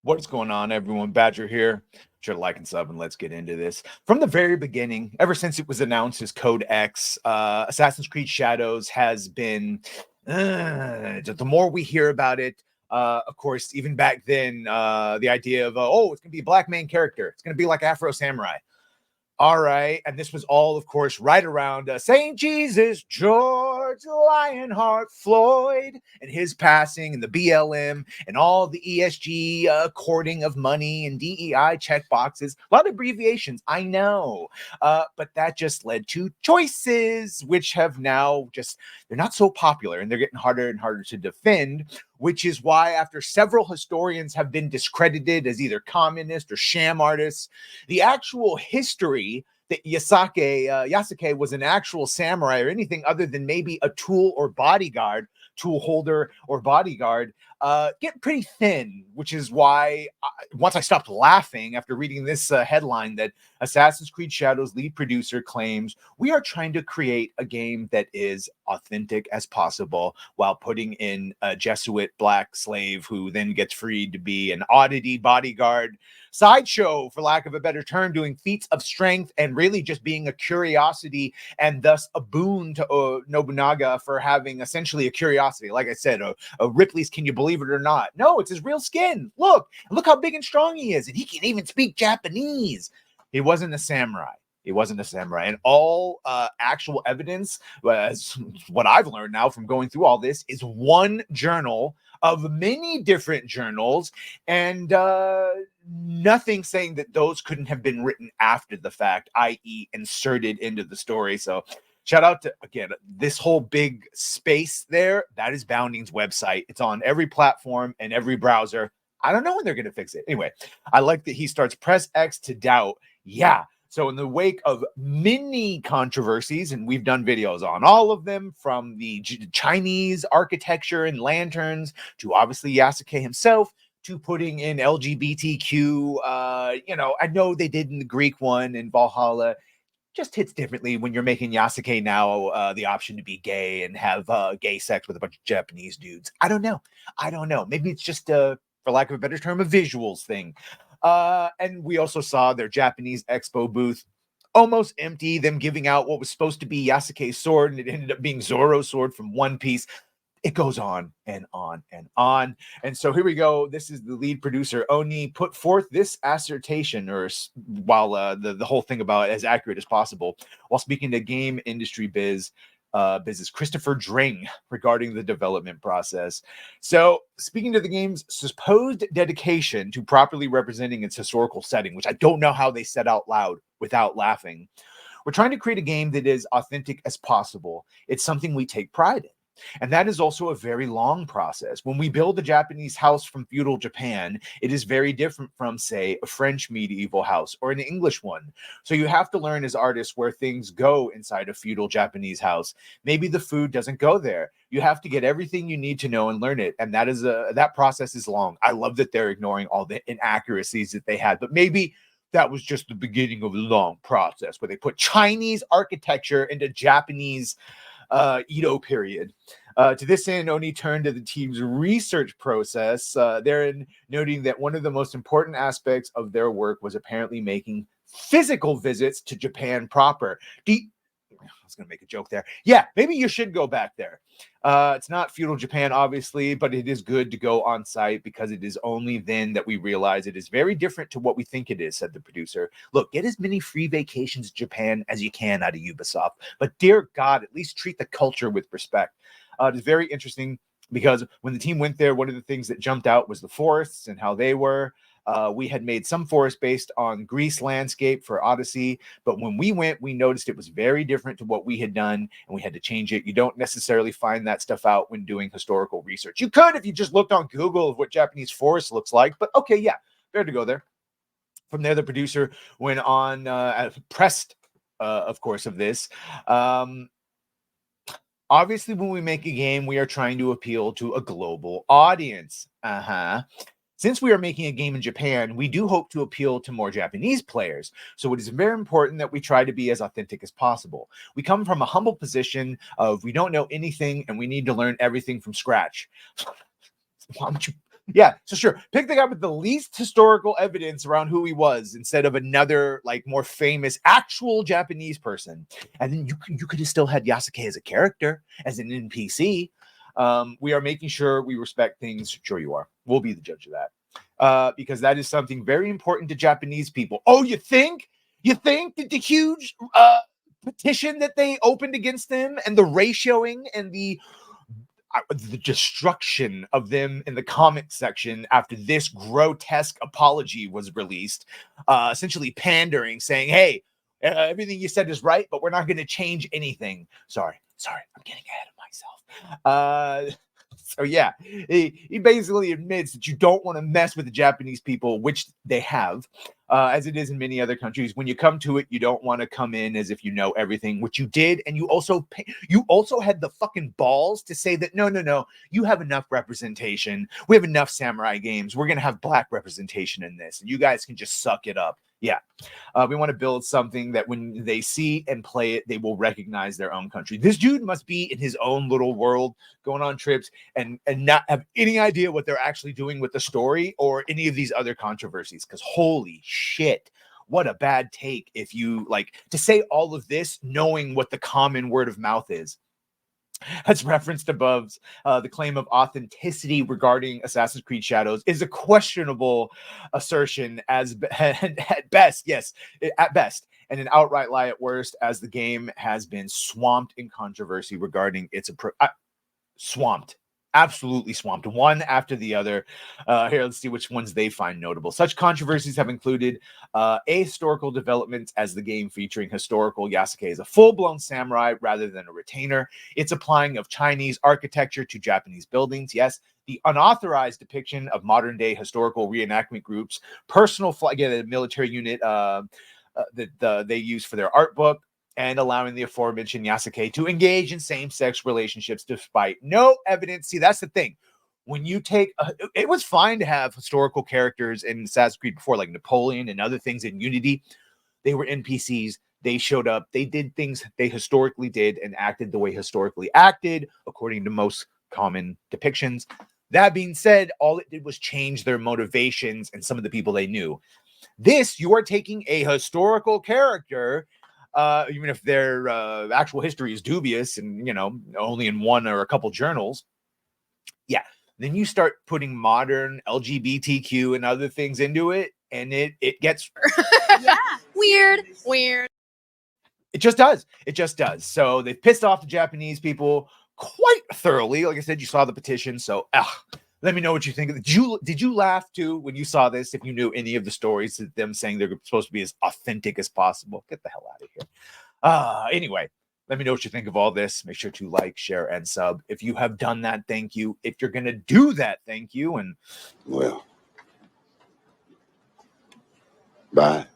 What's going on, everyone? Badger here. Sure to like and sub, and let's get into this. From the very beginning, ever since it was announced as Code X, Assassin's Creed Shadows has been. The more we hear about it, of course, even back then, the idea of it's gonna be a black main character. It's gonna be like Afro Samurai. All right. And this was all, of course, right around St. Jesus, George Lionheart Floyd, and his passing, and the BLM, and all the ESG courting of money and DEI check boxes. A lot of abbreviations, I know. But that just led to choices, which have now they're not so popular, and they're getting harder and harder to defend, which is why after several historians have been discredited as either communist or sham artists, the actual history that Yasuke was an actual samurai or anything other than maybe a tool or bodyguard, tool holder or bodyguard, get pretty thin, which is why once I stopped laughing after reading this headline that Assassin's Creed Shadows lead producer claims we are trying to create a game that is authentic as possible while putting in a Jesuit black slave who then gets freed to be an oddity bodyguard sideshow, for lack of a better term, doing feats of strength and really just being a curiosity and thus a boon to Nobunaga for having essentially a curiosity. Like I said, a Ripley's Can You Believe It or Not? No, it's his real skin. Look how big and strong he is. And he can even speak Japanese. He wasn't a samurai. He wasn't a samurai. And all actual evidence, as what I've learned now from going through all this, is one journal of many different journals, and nothing saying that those couldn't have been written after the fact, i.e. inserted into the story. So shout out to, again, this whole big space there. That is Bounding's website. It's on every platform and every browser. I don't know when they're going to fix it. Anyway, I like that he starts press X to doubt. Yeah. So in the wake of many controversies, and we've done videos on all of them, from the Chinese architecture and lanterns to obviously Yasuke himself, to putting in LGBTQ, I know they did in the Greek one in Valhalla. Just hits differently when you're making Yasuke now the option to be gay and have gay sex with a bunch of Japanese dudes. I don't know. Maybe it's just for lack of a better term, a visuals thing. And we also saw their Japanese expo booth almost empty, them giving out what was supposed to be Yasuke's sword, and it ended up being Zoro's sword from One Piece. It goes on and on and on. And so here we go. This is the lead producer, Oni, put forth this assertion, or while the whole thing about it as accurate as possible, while speaking to game industry business Christopher Dring regarding the development process. So speaking to the game's supposed dedication to properly representing its historical setting, which I don't know how they said out loud without laughing, we're trying to create a game that is authentic as possible. It's something we take pride in. And that is also a very long process. When we build a Japanese house from feudal Japan, it is very different from, say, a French medieval house or an English one. So you have to learn as artists where things go inside a feudal Japanese house. Maybe the food doesn't go there. You have to get everything you need to know and learn it. And that process is long. I love that they're ignoring all the inaccuracies that they had, but maybe that was just the beginning of a long process where they put Chinese architecture into Japanese Edo period. To this end, Oni turned to the team's research process, therein noting that one of the most important aspects of their work was apparently making physical visits to Japan proper. I was going to make a joke there. Yeah, maybe you should go back there. It's not feudal Japan, obviously, but it is good to go on site because it is only then that we realize it is very different to what we think it is, said the producer. Look, get as many free vacations to Japan as you can out of Ubisoft, but dear God, at least treat the culture with respect. It is very interesting because when the team went there, one of the things that jumped out was the forests and how they were. We had made some forest based on Greece landscape for Odyssey, but when we went, we noticed it was very different to what we had done, and we had to change it. You don't necessarily find that stuff out when doing historical research. You could if you just looked on Google of what Japanese forest looks like, but okay, yeah, fair to go there. From there, the producer went on, pressed, of course, of this. Obviously, when we make a game, we are trying to appeal to a global audience. Since we are making a game in Japan, we do hope to appeal to more Japanese players. So it is very important that we try to be as authentic as possible. We come from a humble position of we don't know anything and we need to learn everything from scratch. Why don't you Yeah, so sure. Pick the guy with the least historical evidence around who he was instead of another like more famous actual Japanese person. And then you could have still had Yasuke as a character, as an NPC. We are making sure we respect things. Sure, you are. We'll be the judge of that. Because that is something very important to Japanese people. Oh, you think? You think that the huge petition that they opened against them and the ratioing and the destruction of them in the comment section after this grotesque apology was released, essentially pandering, saying, hey, everything you said is right, but we're not going to change anything. Sorry, I'm getting ahead of myself. So yeah, he basically admits that you don't want to mess with the Japanese people, which they have, as it is in many other countries. When you come to it, you don't want to come in as if you know everything, which you did, and you also had the fucking balls to say that no, you have enough representation. We have enough samurai games. We're gonna have black representation in this, and you guys can just suck it up. Yeah. We want to build something that when they see and play it, they will recognize their own country. This dude must be in his own little world, going on trips and not have any idea what they're actually doing with the story or any of these other controversies. Because holy shit, what a bad take if you like to say all of this knowing what the common word of mouth is. As referenced above, the claim of authenticity regarding Assassin's Creed Shadows is a questionable assertion at best, yes, at best, and an outright lie at worst, as the game has been swamped in controversy regarding its swamped. Absolutely swamped, one after the other. Here, let's see which ones they find notable. Such controversies have included ahistorical developments, as the game featuring historical Yasuke as a full-blown samurai rather than a retainer. Its applying of Chinese architecture to Japanese buildings. Yes, the unauthorized depiction of modern-day historical reenactment groups, personal flag, the military unit that they use for their art book, and allowing the aforementioned Yasuke to engage in same-sex relationships despite no evidence. See, that's the thing. When you take, it was fine to have historical characters in Assassin's Creed before, like Napoleon and other things in Unity. They were NPCs. They showed up. They did things they historically did and acted the way historically acted, according to most common depictions. That being said, all it did was change their motivations and some of the people they knew. This, you are taking a historical character, even if their actual history is dubious and, only in one or a couple journals. Yeah. Then you start putting modern LGBTQ and other things into it, and it gets yeah, weird. It just does. So they've pissed off the Japanese people quite thoroughly. Like I said, you saw the petition. So let me know what you think. Did you laugh too when you saw this? If you knew any of the stories, them saying they're supposed to be as authentic as possible. Get the hell out of here. Anyway, let me know what you think of all this. Make sure to like, share, and sub. If you have done that, thank you. If you're gonna do that, thank you. And well, bye.